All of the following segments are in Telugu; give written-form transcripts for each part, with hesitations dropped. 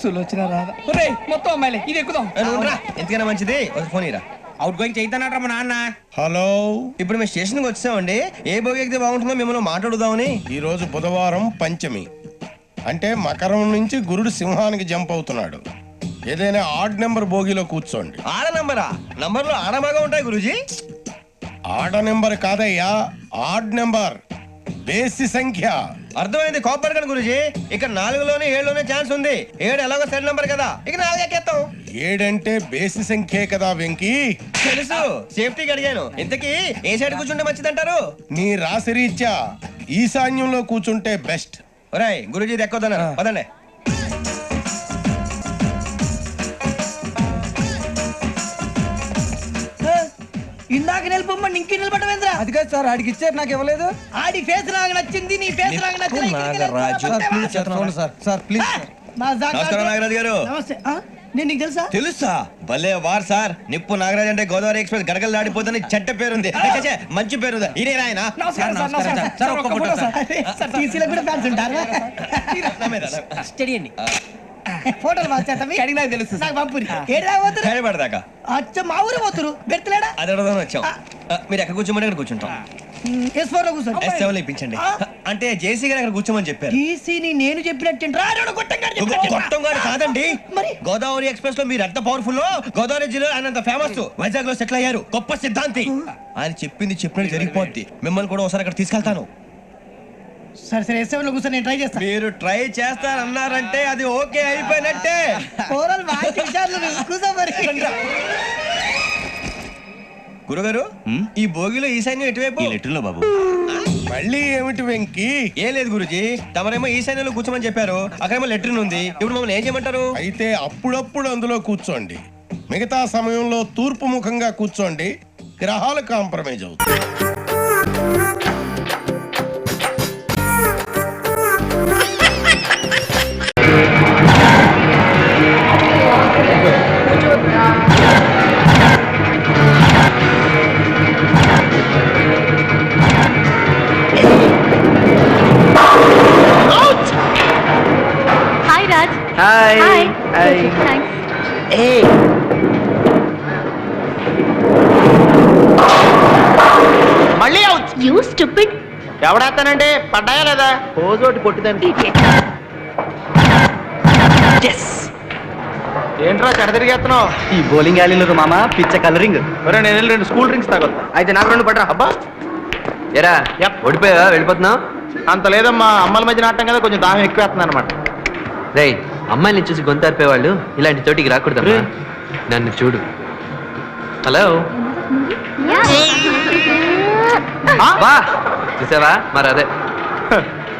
సులోచన రాదా మొత్తం అమ్మాయిలే ఇది ఎక్కుదాం. ఎందుకైనా మంచిది ఫోన్ ఇరా. అవుట్ గోయింగ్ చేద్దానట్రా మా నాన్న. హలో, ఇప్పుడు మేము స్టేషన్కి వచ్చామండి. ఏ బోగి ఎక్కితే బాగుంటుందో మిమ్మల్ని మాట్లాడుదామని. ఈరోజు బుధవారం పంచమి, అంటే మకరం నుంచి గురుడు సింహానికి జంప్ అవుతున్నాడు. ఏదైనా ఆడ్ నెంబర్ బోగిలో కూర్చోండి. ఆడ నంబరా? నంబర్లు ఆడబాగా ఉంటాయి గురూజీ. ఆడ నెంబర్ కాదయ్యా, ఆడ్ నెంబర్, బేసి సంఖ్య. అర్థమైంది, కోపడకండి గురూజీ. ఇక్కడ 4లోనే 7లోనే ఛాన్స్ ఉంది. 7 ఎలాగో సెడ్ నంబర్ కదా, ఇక 4 ఎక్కేస్తాం. 7 అంటే బేసి సంఖ్యే కదా వెంకీ. తెలుసు, సేఫ్టీకి అడిగాను. ఇంతకీ ఏ సైడ్ కూర్చుంటే మంచిదంటారు? నీ రాశి రీత్యా ఈశాన్యంలో కూర్చుంటే బెస్ట్. ఒరేయ్ గురూజీ దెక్కొద్దన్నారు, పదండి. ఇందాక నిలబొమ్మని ఇంకే నిలబడమేంద్రా? అది కాదు సార్, ఆడికి ఇచ్చారు నాకు ఇవ్వలేదు. ఆడి ఫేస్ నాకు నచ్చింది, నీ ఫేస్ నాకు నచ్చింది. Sir please. నమస్కారం నాగరాజు గారు. నమస్తే. నేను నీకు తెలుసా? తెలుసా? భలే వార్ సార్. నిప్పు నాగరాజ్ అంటే గోదావరి ఎక్స్ప్రెస్ గడగలు దాడిపోతుంది చెడ్డ పేరుంది. మంచి పేరు ఇదే ఆయన. ఫోటోలు నాకు తెలుసు. నాకు పంపురి. పడదాకా అచ్చ మా ఊరు పోతురు బెర్తలేడా? అది అడగదామని వచ్చాం. మీరు ఎక్కడ కూర్చోమని అక్కడ కూర్చుంటాం. S4 లో కూర్చోండి. S7 లో ఇప్పించండి. అంటే జేసీ గారు అక్కడ కూర్చోమని చెప్పారు. జేసీని నేను చెప్పినట్టు గొట్టం గారు కాదండి. మరి గోదావరి ఎక్స్ప్రెస్ లో మీరు ఎంత పవర్ఫుల్, గోదావరి జిల్లా ఆయన ఫేమస్, వైజాగ్ లో సెటిల్ అయ్యారు, గొప్ప సిద్ధాంతి. ఆయన చెప్పింది చెప్పినట్టు జరిగిపోద్ది. మిమ్మల్ని కూడా ఒకసారి అక్కడ తీసుకెళ్తాను. సరే సరే, S7 లో కూర్చొని నేను ట్రై చేస్తాను. మీరు ట్రై చేస్తారన్నారంటే అది ఓకే అయిపోయినట్టే. గురుగారు, ఈ భోగిలో ఈశాన్యం ఎటువైపు? లెటర్లో బాబు. మళ్ళీ ఏమిటి వెంకీ? ఏం లేదు గురుజీ, తమరేమో ఈశాన్యంలో కూర్చోమని చెప్పారు. అక్కడేమో లెటర్ ఉంది. ఇప్పుడు మమ్మల్ని ఏం చేయమంటారు? అయితే అప్పుడప్పుడు అందులో కూర్చోండి, మిగతా సమయంలో తూర్పు ముఖంగా కూర్చోండి. గ్రహాలు కాంప్రమైజ్ అవుతాయి. Hi. Hi. Thanks. Hey. మళ్ళీ అవుట్. You stupid. ఎవడేస్తానంటే పడ్డాయా లేదా? పోజోటి కొట్టిదానికి. Yes. ఏంట్రా చెడ తిరిగేస్తున్నావు? ఈ బౌలింగ్ యాలీలో మామ పిచ్చ కలరింగ్. ఒరే నేను 2 స్కూల్ డ్రింక్స్ తాగొద్దా? అయితే నాకు 2 పడరా. అబ్బా ఎరా ఓడిపోయా, వెళ్ళిపోతున్నావు? అంత లేదమ్మా, అమ్మల మధ్య నాటం కదా, కొంచెం దాహం ఎక్కువేస్తుంది అనమాట. రేయ్, అమ్మాయిని చూసి గొంతారిపోయేవాళ్ళు ఇలాంటి చోటికి రాకూడదు. నన్ను చూడు. హలో బా, చూసావా? మరి అదే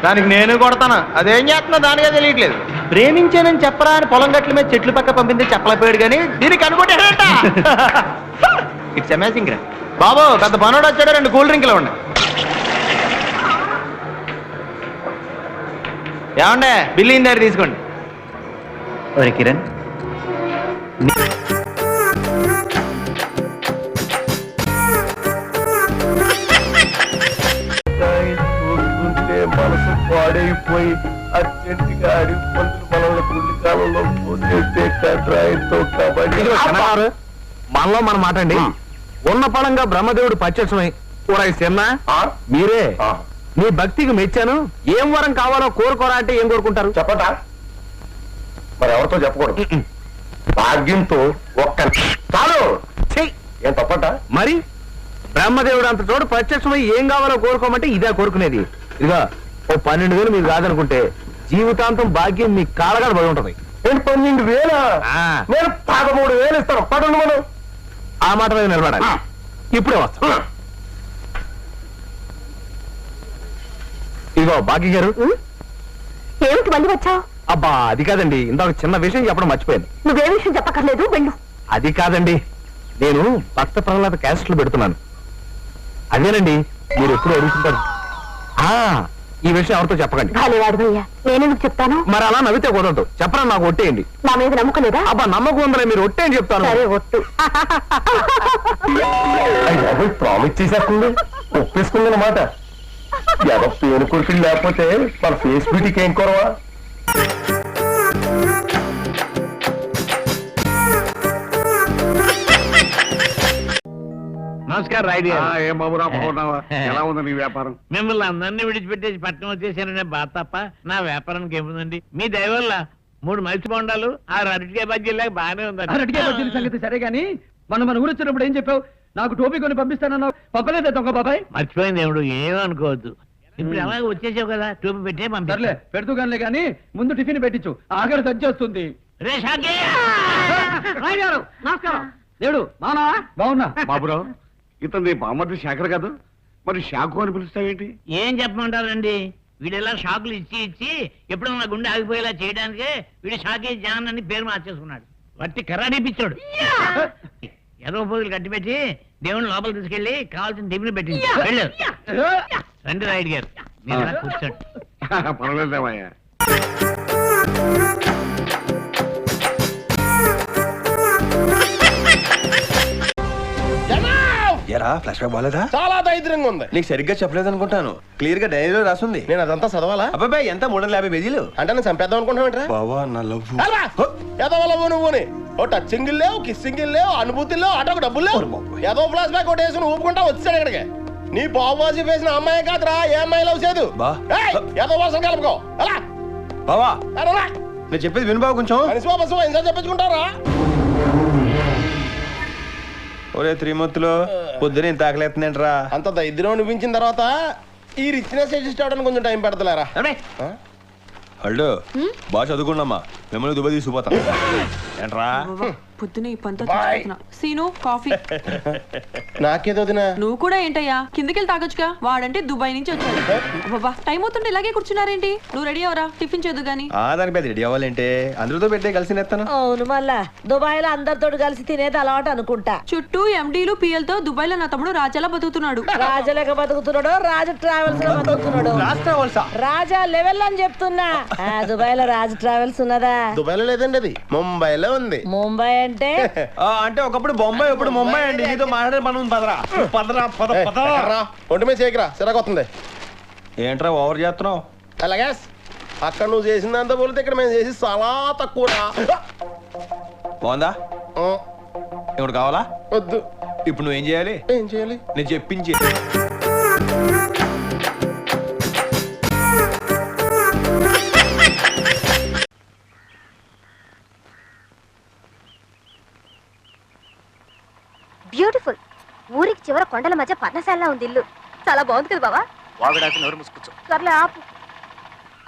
దానికి నేను కొడతాను. అదేం చేస్తున్నా దానిగా తెలియట్లేదు. ప్రేమించానని చెప్పరా అని పొలం గట్ల మీద చెట్లు పక్క పంపింది చెప్పలేకపోయాడు, కానీ దీనికి అనుకుంటే ఇట్స్ అమేజింగ్ రా బాబు. పెద్ద పనోడు వచ్చాడు, 2 కూల్ డ్రింక్లు ఉండే. ఏమండే బిల్లు ఇన్ దగ్గర తీసుకోండి. ఒరే కిరణ్, మనసు పాడైపోయి అర్జెంటుగా అడిగి పంతులు మనల్ని పుల్లి కాలంలో పోతే కడ్రాయితో కబడ్డీ. మనలో మనం మాటండి. ఉన్న పడంగా బ్రహ్మదేవుడు పచ్చమై సిన్న మీరే మీ భక్తికి మెచ్చాను, ఏం వరం కావాలో కోరుకోరా అంటే ఏం కోరుకుంటారు చెప్పట? మరి ఎవరితో చెప్పకూడదు. భాగ్యంతో ఒక్క చాలు. ఏం తప్పట? మరి బ్రహ్మదేవుడు అంత చోటు ప్రత్యక్షమై ఏం కావాలో కోరుకోమంటే ఇదే కోరుకునేది. ఇదిగా ఓ 12,000 మీరు కాదనుకుంటే జీవితాంతం భాగ్యం మీ కాళ్ళగాడు పడి ఉంటది. 12,000? నేను 13,000 ఇస్తాను. పడండి మనం. ఆ మాట మీద నిలబడాలి. ఇప్పుడే వస్తా. ఇదిగో భాగ్య గారు. ఏమిటి మళ్ళీ వచ్చావు? అబ్బా అది కాదండి, ఇందాక చిన్న విషయం చెప్పడం మర్చిపోయాను. నువ్వే విషయం చెప్పక్కర్లేదు, వెళ్ళు. అది కాదండి, నేను భక్త ప్రహ్లాద క్యాస్ట్లు పెడుతున్నాను. అదేనండి మీరు ఎప్పుడు అడుగుతుంటారు. ఈ విషయం ఎవరితో చెప్పకండి. నేనెందుకు చెప్తాను? మరి అలా నవ్వితే కుదరదు. చెప్పరా, నాకు ఒట్టేయండి. నా మీద నమ్మకం లేదా? అబ్బా నమ్మకం ఉందలే, మీరు ఒట్టేయని చెప్తాను. సరే ఒట్టు. ప్రామిస్ చేసేస్తుంది, ఒప్పేసుకుంది అన్నమాట. ఎవరు పేరు కొడుకులు లేకపోతే మన ఫేస్ బ్యూటీకి ఏం కొరవా? నమస్కారం రాయుడు గారు. ఏం బాబురా బాగున్నావా? ఎలా ఉంది నీ వ్యాపారం? మిమ్మల్ని అందరినీ విడిచిపెట్టేసి పట్నం వచ్చేసాననే బాధ తప్ప నా వ్యాపారానికి ఏముందండి. మీ దయ వల్ల 3 మలిసి బొండాలు 6 అరటికాయ బజ్జీలాగా బాగానే ఉందండి. అరటికాయ బజ్జీల సంగతి సరే గాని మన ఊరు వచ్చినప్పుడు ఏం చెప్పావు? నాకు టోపీ కొని పంపిస్తానన్నావు, పంపలేదే దొంగ బాబాయ్? మర్చిపోయింది ఏమిడు, ఏమనుకోవద్దు. ఇప్పుడు అలాగే వచ్చేసావు కదా, చూపి పెట్టే సర్లే పంపర్లే. పెడుతూ గానిలే గాని ముందు టిఫిన్ పెట్టించు, ఆఖరి సజ్జొస్తుంది. రే షాకే! నమస్కారం. దేవుడు బావునా? బాగున్నా. బాబురావు, ఇతని బామ్మర్ది శేఖర్ కాదు, మరి షాకు అని పిలుస్తావేంటి? ఏం చెప్పమంటారండి, వీడెలా షాకులు ఇచ్చి ఎప్పుడో నా గుండె ఆగిపోయేలా చేయడానికే వీడు షాకే జాన్ అని పేరు మార్చేసుకున్నాడు. వట్టి కర్రాడి పిచ్చాడు. ఏదో పోగులు కట్టిపెట్టి దేవుని లోపల తీసుకెళ్లి కావాల్సిన టిఫిన్ పెట్టింది. వెళ్ళు. రండి రాయుడు గారు, మీరు ఇలా కూర్చోండి. పర్వాలేదేమయ్యా. ఎరా ఫ్లాష్ బ్యాక్ బాలేదా? చాలా దైద్యంగా ఉంది. నీకు సరిగ్గా చెప్పలేదు అనుకుంటాను. క్లియర్ గా డైరీలో రాసుంది. నేను అదంతా చదవాలా? అబ్బాయి ఎంత 350 పేజీలు. అంటే నేను చంపేద్దాం అనుకుంటున్నావు బావా నా లవ్. ఎదవలవు నువ్వుని ఓ టచ్చింగ్ లేవు, కిస్సింగ్ లేవు, అనుభూతులు లేవు, అటొక డబ్బులు లేవు. ఏదో ఫ్లాష్ బ్యాక్ ఒకటి వేసుకుని ఊపుకుంటా వచ్చాడు ఇక్కడికి. నీ బాబుజీ వేసిన అమ్మాయి కాదురా, ఏ అమ్మాయి లవ్ చేయదు. ఏదో వర్షం కలుపుకో. అలా బావా నేను చెప్పేది విను బావ కొంచెం. కనిసిబాబు ఇంకా చెప్పించుకుంటారా? ఒరే త్రిమూర్తులు, పొద్దున ఇంత ఆకలేస్తుందేంట్రా? అంత దరిద్రం అనిపించిన తర్వాత ఈ రిచ్నెస్ అడ్జస్ట్ అవడానికి కొంచెం టైం పెడతలేరా? హల్డు బాగా చదువుకున్నామ్మా, మిమ్మల్ని దుబాయ్ తీసుకుపోతా. ఏంట్రా పొద్దున ఈ పంతో తెచ్చుకుంటున్నా. Scene coffee. నాకేదో వదినా. నువ్వు కూడా ఏంటయ్యా, కిందకెళ్ళి తాగొచ్చుగా. వాడంటే దుబాయ్ నుంచి వచ్చాడు. బాబా టైం అవుతుంటే ఇలాగే కూర్చున్నారేంటి? నువ్వు రెడీ అవరా, టిఫిన్ చేద్దు గాని. దాని పెద్ద రెడీ అవ్వాలంటే అందరితో పెట్టే కలిసి నేస్తాను. అవును, మళ్ళా దుబాయ్ లో అందరితో కలిసి తినేది అలవాటు అనుకుంటా. చుట్టూ ఎండీలు పిఎల్తో దుబాయ్ లో నా తమ్ముడు రాజాలా బతుకుతున్నాడు. రాజలేక బతుకుతున్నాడు, రాజు ట్రావెల్స్ లో బతుకుతున్నాడు. రాజా లెవెల్ అని చెప్తున్నా. దుబాయ్ లో రాజు ట్రావెల్స్ ఉన్నదా? దుబాయ్ లో లేదండి, అది ముంబైలో ఉంది. ముంబై అంటే అంటే ఒకప్పుడు బొంబాయి, ఇప్పుడు ముంబై అండి. నీతో మాట్లాడే పని ఉంది. పదరా పదరా పద పద. ఒంటి మీద చేయకరా, సిరాకొస్తుంది. ఏంట్రా ఓవర్ చేస్తున్నావు? అలాగే అక్కడ నువ్వు చేసిందంతా పోలితే ఇక్కడ మేము చేసి చాలా తక్కువ. బాగుందా? ఇప్పుడు కావాలా? వద్దు. ఇప్పుడు నువ్వేం చేయాలి? ఏం చేయాలి? నేను చెప్పించి బ్యూటిఫుల్. ఊరికి చివర కొండల మధ్య పర్ణశాల ఉంది ఇల్లు. చాలా బాగుంది కదా బావా? వాగడాకి నోరు మూసుకొచ్చు. త్వరలో ఆపు.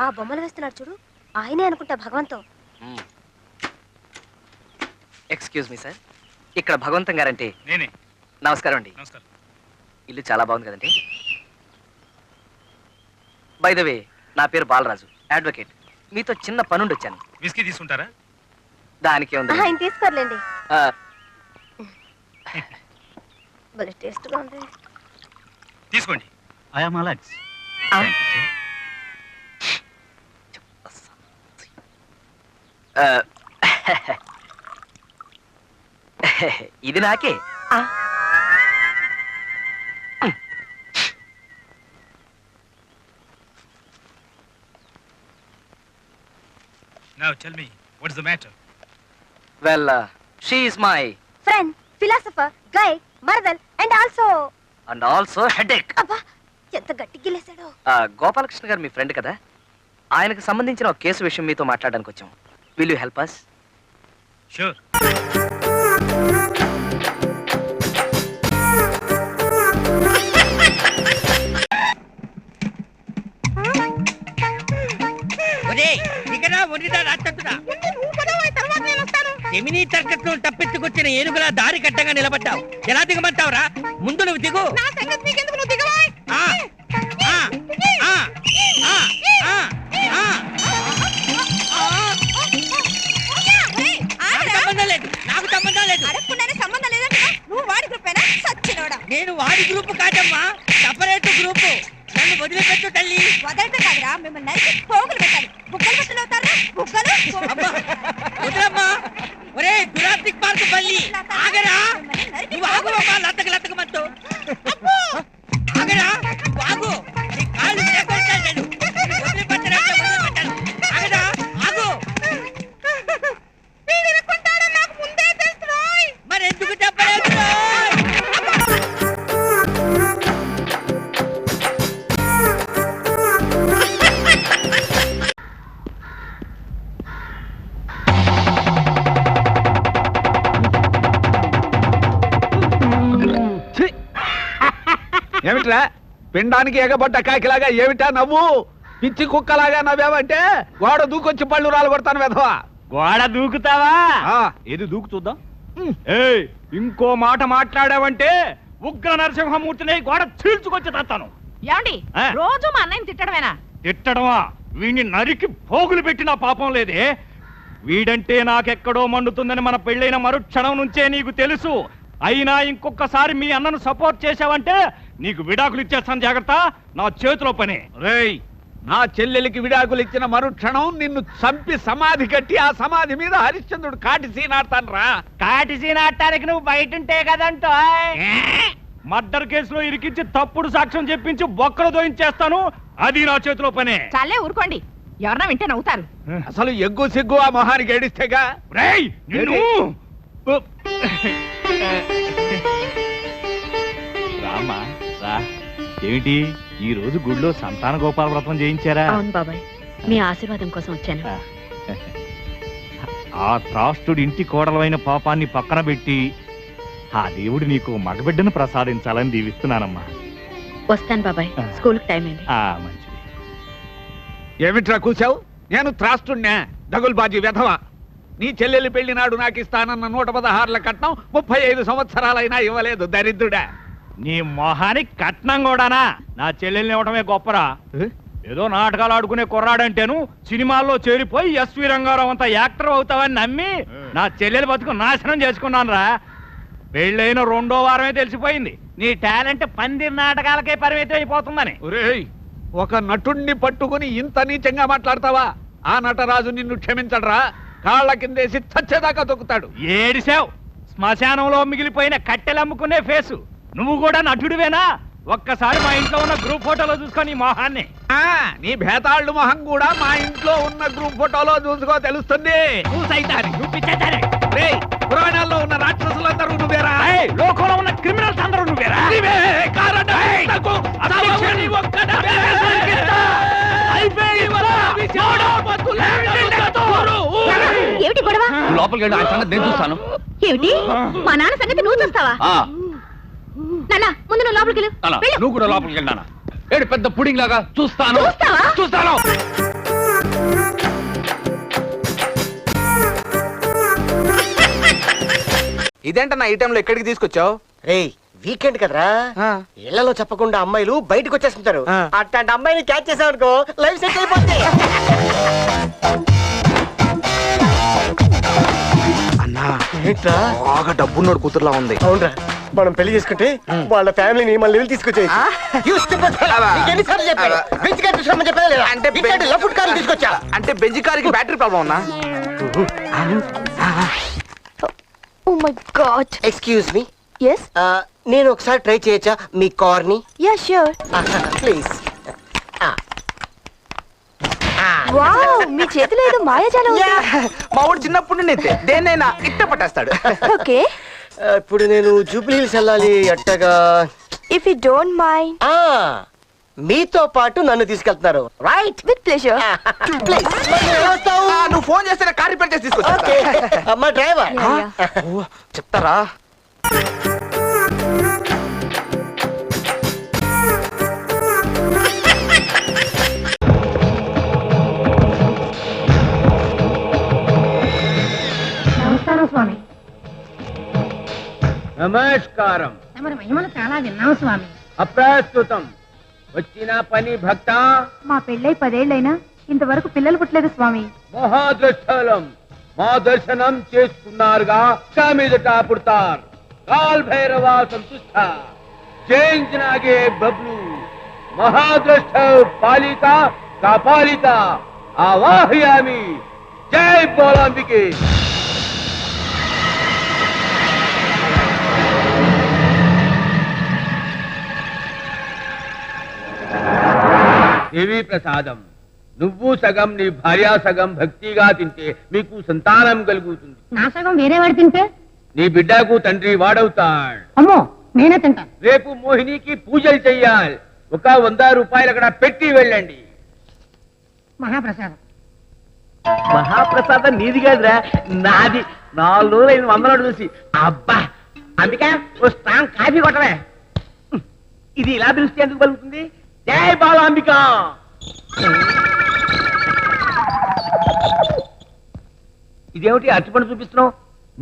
ఆ బొమ్మలు వేస్తున్నాడు చూడు, ఆయనే అనుకుంటా భగవంతం. ఎక్స్క్యూజ్ మీ సార్, ఇక్కడ భగవంతం గారంటే నేనే. నమస్కారం అండి. నమస్కారం. ఇల్లు చాలా బాగుంది కదండి. బై ద వే, నా పేరు బాలరాజు, అడ్వకేట్. మీతో చిన్న పనుండి వచ్చాను. విస్కీ తీసుకుంటారా? దానికి ఉంది. ఆయన తీసుకోర్లేండి. భలే టేస్ట్గా ఉంది. తీసుకోండి. I am Alex. ఇది నాకే. Now tell me, what's the matter? Well, she is my friend, philosopher, guide, mother and also headache. అబ్బా ఎంత గట్టిగా గిల్లేశాడో. గోపాలకృష్ణ గారు మీ ఫ్రెండ్ కదా, ఆయనకు సంబంధించిన ఒక కేసు విషయం మీతో మాట్లాడడానికి వచ్చాం. Will you help us? Sure. జమినీ తర్కత్వం తప్పించుకొచ్చిన ఏనుగులా దారి కట్టంగా నిలబడ్డావు. ఎలా దిగమంటావురా? ముందు నువ్వు దిగు. నాకు సంబంధం లేదు. నేను వాడి గ్రూప్ కాదమ్మా, సపరేట్ గ్రూప్. నన్ను వదిలిపెట్టు తల్లి. వదలమ్మా. ఒరే జురాసిక్ పార్క్ బల్లి, ఆగరా. నువ్వు ఆగువమ్మా, లతకమంతో ఆగరా. నువ్వు ఆగు, నీ కాళ్ళు చేకొడతాను నేను. వదిలిపెట్టనంటే వదిలిపెట్టాను. ఆగరా, ఆగు. మరి ఎందుకు చెప్పలేదు? ఏమిట్రా పిండానికి ఎగబడ్డ కాకిలాగా ఏమిటా నవ్వు? పిచ్చి కుక్కలాగా నవ్వావంటే గోడ దూకొచ్చి పళ్ళు రాలు కొడతాను వెధవా. గోడ దూకుతావా? ఏది దూకు చూద్దాం. ఏయ్, ఇంకో మాట మాట్లాడావంటే ఉగ్ర నరసింహమూర్తిని గోడ చీల్చుకొచ్చి తత్తాను. ఏమండి రోజు మా అన్నయ్యని తిట్టడమేనా? తిట్టడమా? వీడిని నరికి పోగులు పెట్టినా పాపం లేదే. వీడంటే నాకెక్కడో మండుతుందని మన పెళ్ళైన మరుక్షణం నుంచే నీకు తెలుసు. అయినా ఇంకొకసారి మీ అన్నను సపోర్ట్ చేశావంటే నీకు విడాకులు ఇచ్చేస్తాను, జాగ్రత్త. నా చేతిలో పని. రేయ్, నా చెల్లెలికి విడాకులు ఇచ్చిన మరుక్షణం నిన్ను చంపి సమాధి కట్టి ఆ సమాధి మీద హరిశ్చంద్రుడు కాటి సీనాడతాను రా. కాటి సీనాడటానికి నువ్వు బయట ఉంటే కదంటో. మర్డర్ కేసులో ఇరికించి తప్పుడు సాక్ష్యం చెప్పించి బొక్కలు దోయించేస్తాను. అది నా చేతిలో పనే. చాలే ఊరుకోండి, ఎవరన్నా వింటే నవ్వుతారు. అసలు ఎగ్గు సిగ్గు ఆ మొహానికి ఏడిస్తేగా. రేయ్, నిన్ను రామా రా. ఏమిటి ఈ రోజు గుడిలో సంతాన గోపాల వ్రతం చేయించారా? అవును బాబాయ్, మీ ఆశీర్వాదం కోసం వచ్చాను. ఆ త్రాష్టుడి ఇంటి కోడలైన పాపాన్ని పక్కన పెట్టి ఆ దేవుడు నీకు మగబిడ్డను ప్రసాదించాలని దీవిస్తున్నానమ్మా. వస్తాను బాబాయ్, స్కూల్కి టైం అయింది. మంచిది. ఏమిట్రా కూసావు? నేను త్రాస్తున్నా దగుల్బాజీ వెధవా. నీ చెల్లెలి పెళ్లి నాడు నాకు ఇస్తానన్న 116ల కట్నం 35 సంవత్సరాలైనా ఇవ్వలేదు దరిద్రుడా. నీ మొహానికి కట్నం కూడానా? నా చెల్లెల్ని ఇవ్వటమే గొప్పరా. ఏదో నాటకాలు ఆడుకునే కుర్రాడంటేను సినిమాల్లో చేరిపోయి ఎస్వి రంగారావు అంత యాక్టర్ అవుతావని నమ్మి నా చెల్లెలు బతుకు నాశనం చేసుకున్నాను రా. పెళ్ళైన 2వ వారమే తెలిసిపోయింది నీ టాలెంట్ పందిరి నాటకాలకే పరిమితం అయిపోతుందని. ఒరేయ్, ఒక నటుణ్ణి పట్టుకుని ఇంత నీచంగా మాట్లాడతావా? ఆ నటరాజు నిన్ను క్షమించడరా. కాళ్ళ కిందేసి చచ్చేదాకా తొక్కుతాడు. ఏడిసావు. శ్మశానంలో మిగిలిపోయిన కట్టెలమ్ముకునే ఫేసు. నువ్వు కూడా నటుడివేనా? ఒక్కసారి మా ఇంట్లో ఉన్న గ్రూప్ ఫోటోలో చూసుకొని మొహాన్ని. నీ భేతాళ్ళు మొహం కూడా మా ఇంట్లో ఉన్న గ్రూప్ ఫోటోలో చూసుకో తెలుస్తుంది. పురాణాల్లో ఉన్న రాక్షసులందరూ నువ్వేరా? లోకంలో ఉన్న క్రిమినల్స్ అందరూ నువ్వేరా? ఏమిటి గొడవ? లోపలికి వెళ్ళి ఆయన సంగతి నేను చూస్తాను. ఏమిటి మా నాన్న సంగతి నువ్వు చూస్తావా? నాన్న ముందు నువ్వు లోపలికి వెళ్ళు. నువ్వు కూడా లోపలికి వెళ్ళానా? ఏడు పెద్ద పుడింగ్ లాగా చూస్తాను. చూస్తాను. ఇదేంటన్నా ఈ టైంలో ఎక్కడికి తీసుకొచ్చావు? రేయ్, వీకెండ్ కదరా, ఇళ్లలో చెప్పకుండా అమ్మాయిలు బయటకు వచ్చేస్తుంటారు. అట్లాంటి అమ్మాయిని క్యాచ్ చేసావనుకో లైఫ్ సెట్ అయిపోతుంది. అన్నా ఏంట్రా బాగా డబ్బున్నోడు కూతురులా ఉంది. అవునరా, మనం పెళ్లి చేసుకుంటే వాళ్ళ ఫ్యామిలీని మన లెవెల్ తీసుకొచ్చేయచ్చు. తీసుకొచ్చా అంటే బెంజ్ కారుకి బ్యాటరీ ప్రాబ్లం ఉన్నా? Oh my God. Excuse me. yes నేను ఒకసారి ట్రై చేయొచ్చా మీ కార్ ని? yeah sure please. వావ్, మీ చేతిలో ఏదో మాయాజాలం ఉంది. మా ఊడు చిన్నప్పుడు నుండి దేన్నైనా ఇట్ట పట్టేస్తాడు. ఓకే, ఇప్పుడు నేను జూబ్లీ హిల్స్ వెళ్ళాలి. అట్టగా ఇఫ్ యు డోంట్ మైండ్ మీతో పాటు నన్ను తీసుకెళ్తున్నారు. Right, with pleasure. ప్లీజ్. నువ్వు ఫోన్ చేస్తే కార్ రిపేర్ చేసి తీసుకొచ్చా. అమ్మా డ్రైవర్ చెప్తారా? నమస్కారం స్వామి. నమస్కారం. తమరి మహిమలు చాలా విన్నాం స్వామి. అప్రస్తుతం వచ్చిన పని భక్త. మా పెళ్ళై 10 ఏళ్లైనా ఇంతవరకు పిల్లలు పుట్టలేదు స్వామి. మహాదృష్టలం మా దర్శనం చేసుకున్నారుగా, మీదట పుడతారు. కాల్ భైరవ సంతుష్ట జయించినాగే బబ్లు మహాదృష్ట పాలిక కాపాలిక ఆవాహయామి. జై బోలాంబికే. దేవి ప్రసాదం. నువ్వు సగం నీ భార్య సగం భక్తిగా తింటే మీకు సంతానం కలుగుతుంది. నా సగం వేరే వాడు తింటే నీ బిడ్డకు తండ్రి వాడవుతాడు. అమ్మో, నేనే తింటా. రేపు మోహినికి పూజలు చెయ్యాలి. ఒక 100 రూపాయలు అక్కడ పెట్టి వెళ్ళండి. మహాప్రసాదం. మహాప్రసాదం నీది కాదురా, నాది. 4 రోజులు 100 చూసి అబ్బా. అందుకే ఓ స్ట్రాంగ్ కాఫీ కొట్టవే. ఇది ఇలా పిలిస్తే ఎందుకు పలుకుతుంది? జై బాలాంబిక. ఇదేమిటి అరటిపండు చూపిస్తున్నావు?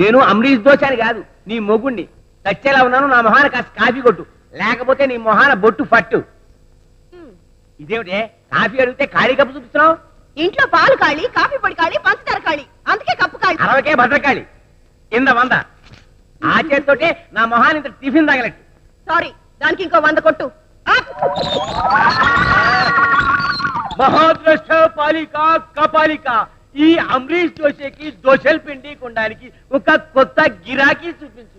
నేను అమరీష్ దోశ అని కాదు, నీ మొగుణ్ణి. చచ్చేలా ఉన్నాను, నా మొహాన కాస్త కాఫీ కొట్టు, లేకపోతే నీ మొహాన బొట్టు ఫట్టు. ఇదేమిటి కాఫీ అడిగితే ఖాళీ కప్పు చూపిస్తున్నావు? ఇంట్లో పాలు కాళీ, కాఫీ పొడి కాళీ, పంచదార కాళీ, అందుకే కప్పు కాళీ. అరవకే భద్రకాళి ఇంద 100. ఆ చేతితోటే నా మొహాన్ని ఇంత టిఫిన్ తగలట్టు. సారీ, దానికి ఇంకో 100 కొట్టు. మహాద్రష్ట పాలిక కపాలిక, ఈ అమరీష్ దోశకి దోశలు పిండి కొనడానికి ఒక కొత్త గిరాకీ చూపించు.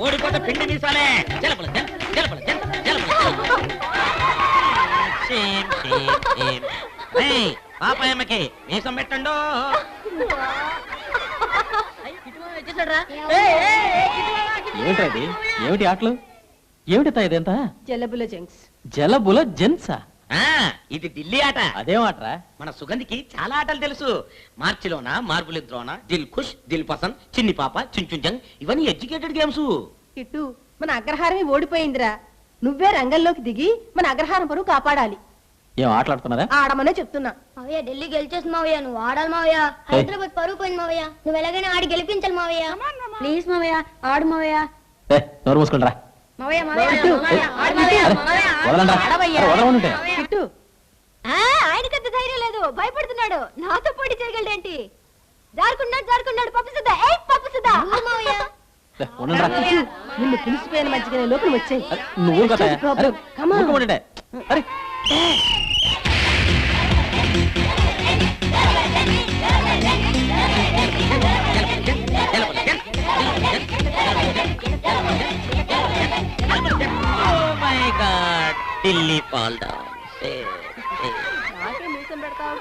ఓడిపోతే పిండి మీసాలే. పాపాయమ్మకి మీసం పెట్టండు. ఏమిటది? ఏమిటి ఆటలు? ఏమిటి ఇదంతా? జలబుల జంక్స్. జలబుల జెంట్సా? ఇది ఢిల్లీ ఆట. అదేం ఆటరా? మన సుగంధికి చాలా ఆటలు తెలుసు. మార్చిలోన మార్పులిద్రోన, దిల్ ఖుష్, దిల్ పసంద్, చిన్ని పాప, చుంచుంజంగ్, ఇవన్నీ ఎడ్యుకేటెడ్ గేమ్స్. ఇటు మన అగ్రహారమే ఓడిపోయిందిరా. నువ్వే రంగంలోకి దిగి మన అగ్రహారం పరువు కాపాడాలి. ఏం ఆటలాడుతున్నారా? ఆడమనే చెప్తున్నా. మావయ్య ఢిల్లీ గెలిచేసి మావయ్య, నువ్వు ఆడాలి మావయ్య. హైదరాబాద్ పరుగు పోయింది మావయ్య, నువ్వు ఎలాగైనా ఆడి గెలిపించాలి మావయ్య. ప్లీజ్ మావయ్య, ఆడు మావయ్య. నోరు మూసుకుంటారా? మావయ్య మావయ్య మావయ్య, ఆడు మావయ్య, మావయ్య, వదలండి. ఇటు ఆయనకంత ధైర్యం లేదు, భయపడుతున్నాడు. నాతో పోటీ చేయగలడేంటి? జారుకున్నాడు పప్పుసుద్దా. ఏ పప్పుసుద్దా మావయ్య. నిన్ను పిలిచిపోయిన మధ్యగా లోపల వచ్చాయి. నువ్వు కదా అరే ఢిల్లీ పాల్ డాన్స్. నాకే మీసం పెడతావు.